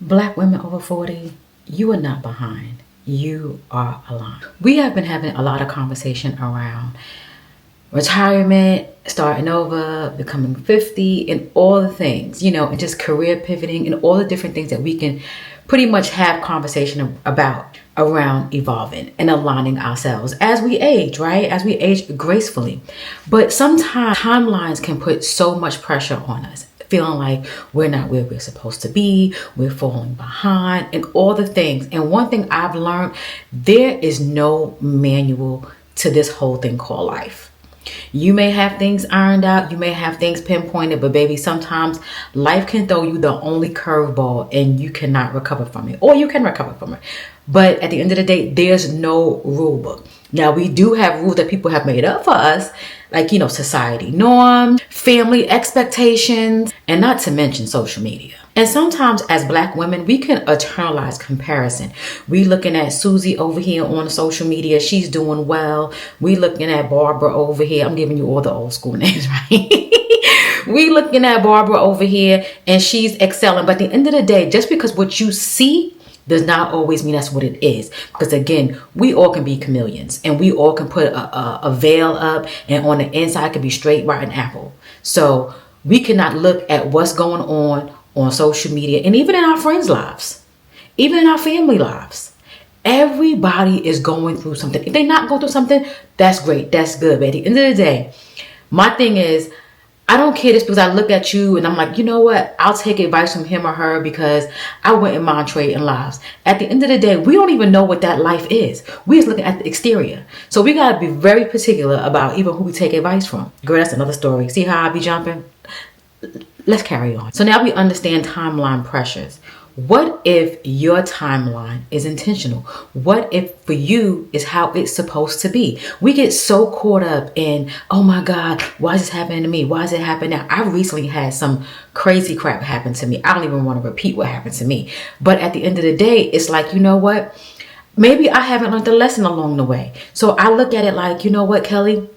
Black women over 40, you are not behind. You are aligned. We have been having a lot of conversation around retirement, starting over, becoming 50, and all the things, and just career pivoting and all the different things that we can pretty much have conversation about around evolving and aligning ourselves as we age, right? As we age gracefully. But sometimes timelines can put so much pressure on us, feeling like we're not where we're supposed to be, we're falling behind, and all the things. And one thing I've learned, there is no manual to this whole thing called life. You may have things ironed out, you may have things pinpointed, but baby, sometimes life can throw you the only curveball and you cannot recover from it, or you can recover from it. But at the end of the day, there's no rule book. Now, we do have rules that people have made up for us, like, society norms, family expectations, and not to mention social media. And sometimes as Black women, we can internalize comparison. We looking at Susie over here on social media. She's doing well. We looking at Barbara over here. I'm giving you all the old school names, right? We looking at Barbara over here and she's excelling. But at the end of the day, just because what you see does not always mean that's what it is. Because again, we all can be chameleons and we all can put a veil up, and on the inside can be straight rotten apple. So we cannot look at what's going on social media, and even in our friends' lives, even in our family lives. Everybody is going through something. If they're not going through something, that's great. That's good. But at the end of the day, my thing is, I don't care just because I look at you and I'm like, you know what? I'll take advice from him or her because I wouldn't mind trading lives. At the end of the day, we don't even know what that life is. We're just looking at the exterior. So we got to be very particular about even who we take advice from. Girl, that's another story. See how I be jumping? Let's carry on. So now we understand timeline pressures. What if your timeline is intentional? What if for you is how it's supposed to be? We get so caught up in, oh my God, why is this happening to me? Why is it happening now? I recently had some crazy crap happen to me. I don't even want to repeat what happened to me. But at the end of the day, it's like, you know what? Maybe I haven't learned the lesson along the way. So I look at it like, you know what, Kelly?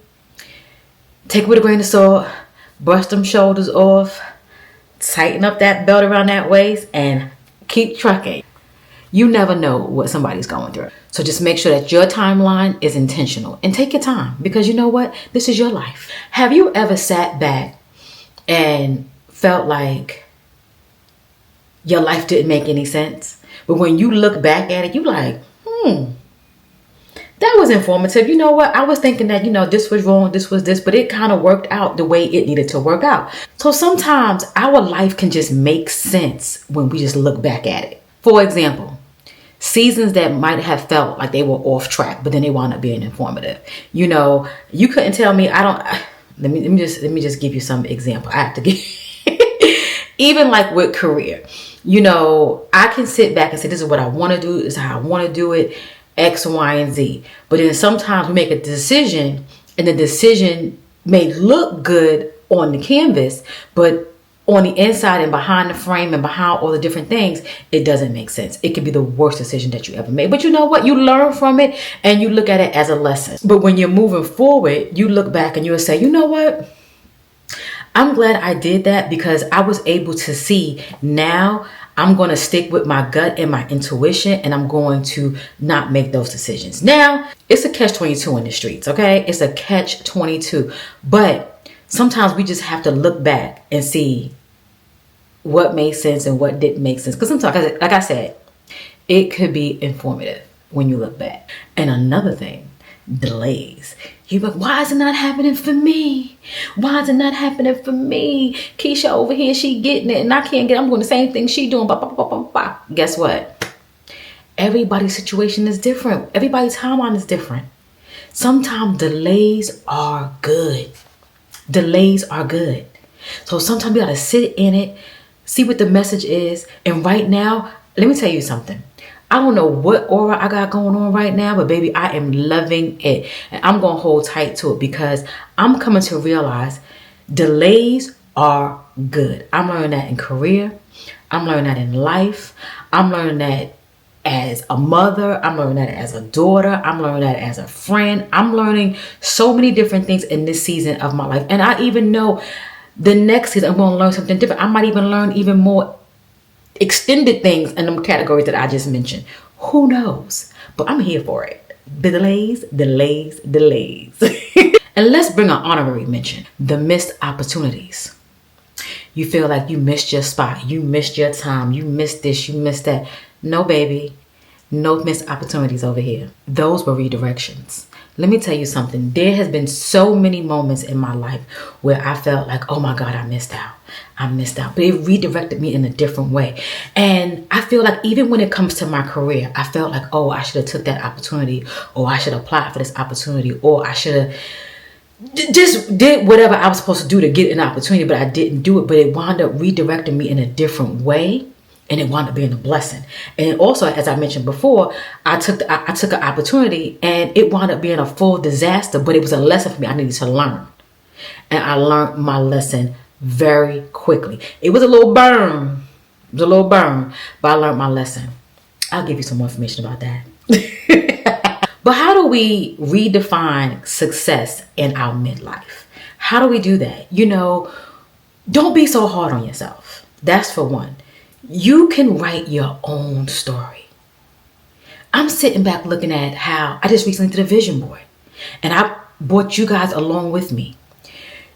Take it with a grain of salt, brush them shoulders off, tighten up that belt around that waist, and keep trucking. You never know what somebody's going through. So just make sure that your timeline is intentional and take your time, because you know what? This is your life. Have you ever sat back and felt like your life didn't make any sense? But when you look back at it, you like, that was informative. You know what? I was thinking that, this was wrong, this was this, but it kind of worked out the way it needed to work out. So sometimes our life can just make sense when we just look back at it. For example, seasons that might have felt like they were off track, but then they wound up being informative. You couldn't tell me, let me just give you some example. I have to give, even like with career, I can sit back and say, this is what I want to do, this is how I want to do it. X, Y, and Z. But then sometimes we make a decision and the decision may look good on the canvas, but on the inside and behind the frame and behind all the different things, it doesn't make sense. It could be the worst decision that you ever made. But you know what? You learn from it and you look at it as a lesson. But when you're moving forward, you look back and you'll say, you know what? I'm glad I did that because I was able to see now I'm going to stick with my gut and my intuition, and I'm going to not make those decisions. Now, it's a catch-22 in the streets, okay? It's a catch-22. But sometimes we just have to look back and see what made sense and what didn't make sense. Because sometimes, like I said, it could be informative when you look back. And another thing, delays. You're like, why is it not happening for me? Why is it not happening for me? Keisha over here, she getting it and I can't get it. I'm doing the same thing she doing. Bah, bah, bah, bah, bah. Guess what? Everybody's situation is different. Everybody's timeline is different. Sometimes delays are good. Delays are good. So sometimes we got to sit in it, see what the message is. And right now, let me tell you something. I don't know what aura I got going on right now, but baby, I am loving it. And I'm going to hold tight to it because I'm coming to realize delays are good. I'm learning that in career. I'm learning that in life. I'm learning that as a mother. I'm learning that as a daughter. I'm learning that as a friend. I'm learning so many different things in this season of my life. And I even know the next season I'm going to learn something different. I might even learn even more extended things in them categories that I just mentioned. Who knows? But I'm here for it. Delays, delays, delays. And let's bring an honorary mention. The missed opportunities. You feel like you missed your spot. You missed your time. You missed this. You missed that. No, baby. No missed opportunities over here. Those were redirections. Let me tell you something. There has been so many moments in my life where I felt like, oh my God, I missed out. I missed out. But it redirected me in a different way. And I feel like even when it comes to my career, I felt like, oh, I should have took that opportunity, or I should have applied for this opportunity, or I should have just did whatever I was supposed to do to get an opportunity, but I didn't do it. But it wound up redirecting me in a different way. And it wound up being a blessing. And also, as I mentioned before, I took an opportunity and it wound up being a full disaster, but it was a lesson for me I needed to learn. And I learned my lesson very quickly. It was a little burn. But I learned my lesson. I'll give you some more information about that. But how do we redefine success in our midlife? How do we do that? Don't be so hard on yourself. That's for one. You can write your own story. I'm sitting back looking at how I just recently did a vision board, and I brought you guys along with me.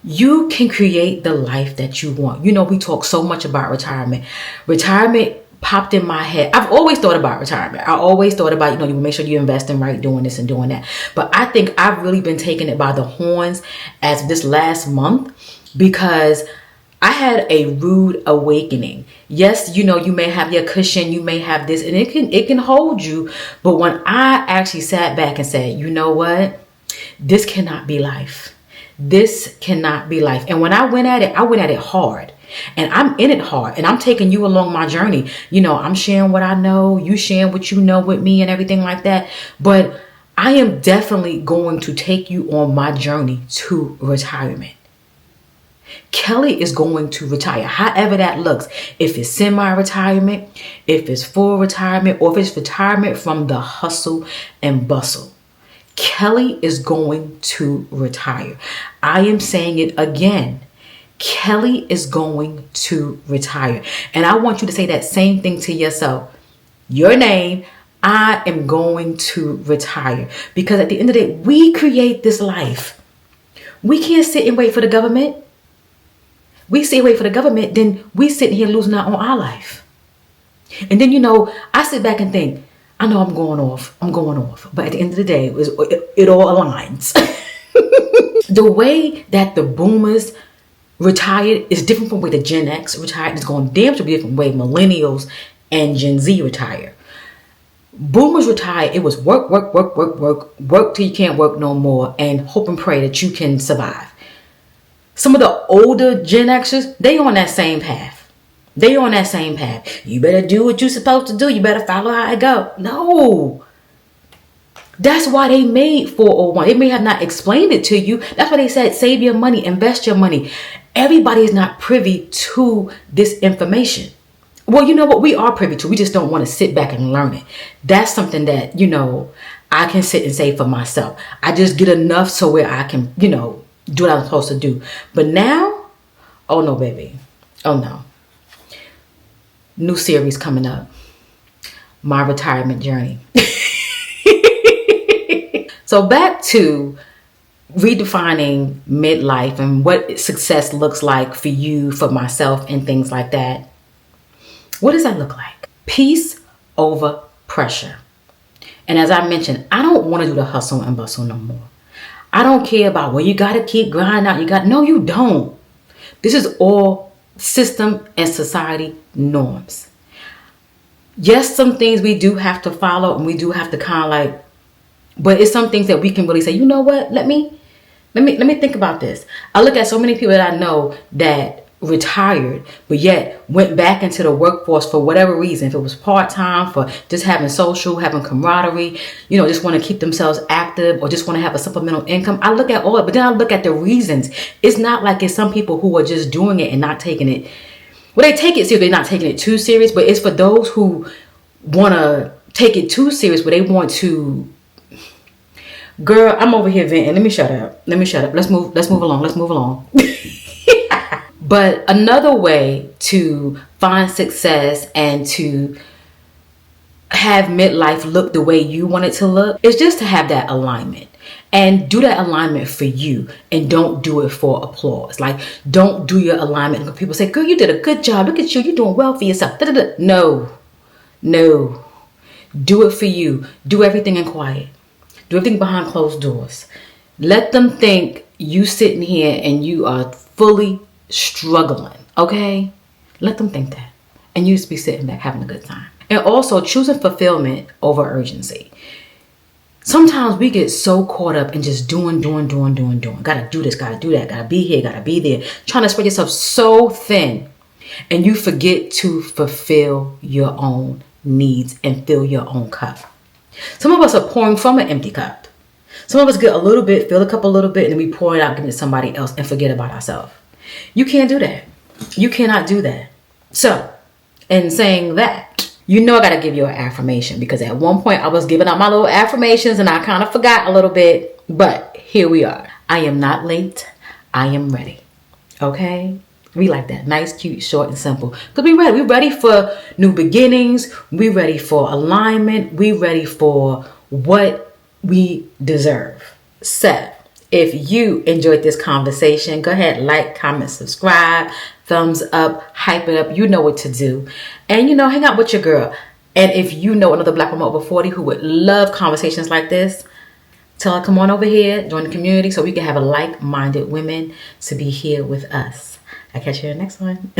You can create the life that you want. We talk so much about retirement. Retirement popped in my head. I've always thought about retirement. I always thought about, you make sure you invest in right, doing this and doing that. But I think I've really been taking it by the horns as this last month, because I had a rude awakening. Yes, you may have your cushion, you may have this, and it can hold you. But when I actually sat back and said, you know what? This cannot be life. This cannot be life. And when I went at it hard. And I'm in it hard. And I'm taking you along my journey. I'm sharing what I know. You sharing what you know with me and everything like that. But I am definitely going to take you on my journey to retirement. Kelly is going to retire, however that looks. If it's semi-retirement, if it's full retirement, or if it's retirement from the hustle and bustle. Kelly is going to retire. I am saying it again. Kelly is going to retire. And I want you to say that same thing to yourself. Your name, I am going to retire. Because at the end of the day, we create this life. We can't sit and wait for the government. We sit and wait for the government, then we sit here losing out on our life. And then, I sit back and think, I know I'm going off. But at the end of the day, it all aligns. The way that the boomers retired is different from the way the Gen X retired. It's going damn to be different way millennials and Gen Z retire. Boomers retire. It was work till you can't work no more, and hope and pray that you can survive. Some of the older Gen Xers, they on that same path. You better do what you're supposed to do. You better follow how it go. No. That's why they made 401. They may have not explained it to you. That's why they said save your money, invest your money. Everybody is not privy to this information. Well, you know what? We are privy to. We just don't want to sit back and learn it. That's something that, I can sit and say for myself. I just get enough so where I can, do what I'm supposed to do. But now, oh no, baby. Oh no. New series coming up. My retirement journey. So back to redefining midlife and what success looks like for you, for myself, and things like that. What does that look like? Peace over pressure. And as I mentioned, I don't want to do the hustle and bustle no more. I don't care about, well, you got to keep grinding out. No, you don't. This is all system and society norms. Yes, some things we do have to follow, and we do have to kind of like, but it's some things that we can really say, you know what? Let me think about this. I look at so many people that I know that retired, but yet went back into the workforce for whatever reason. If it was part-time, for just having social, having camaraderie, just want to keep themselves active, or just want to have a supplemental income. I look at all it, but then I look at the reasons. It's not like it's some people who are just doing it and not taking it. Well, they take it serious, they're not taking it too serious, but it's for those who want to take it too serious, but they want to. Girl, I'm over here venting. Let me shut up. Let's move along. But another way to find success and to have midlife look the way you want it to look is just to have that alignment. And do that alignment for you, and don't do it for applause. Like, don't do your alignment when people say, girl, you did a good job. Look at you. You're doing well for yourself. Da-da-da. No. Do it for you. Do everything in quiet. Do everything behind closed doors. Let them think you sitting here and you are fully struggling. Okay? Let them think that. And you just be sitting back having a good time. And also choosing fulfillment over urgency. Sometimes we get so caught up in just doing. Gotta do this, gotta do that, gotta be here, gotta be there. Trying to spread yourself so thin. And you forget to fulfill your own needs and fill your own cup. Some of us are pouring from an empty cup. Some of us get a little bit, fill the cup a little bit, and then we pour it out, give it to somebody else and forget about ourselves. You can't do that. You cannot do that. So, in saying that, you know I got to give you an affirmation, because at one point I was giving out my little affirmations and I kind of forgot a little bit, but here we are. I am not late. I am ready. Okay? We like that. Nice, cute, short, and simple. Because we're ready. We're ready for new beginnings. We're ready for alignment. We're ready for what we deserve. So, if you enjoyed this conversation, go ahead, like, comment, subscribe, thumbs up, hype it up. You know what to do. And, hang out with your girl. And if you know another black woman over 40 who would love conversations like this, tell her, come on over here, join the community so we can have a like-minded women to be here with us. I'll catch you in the next one.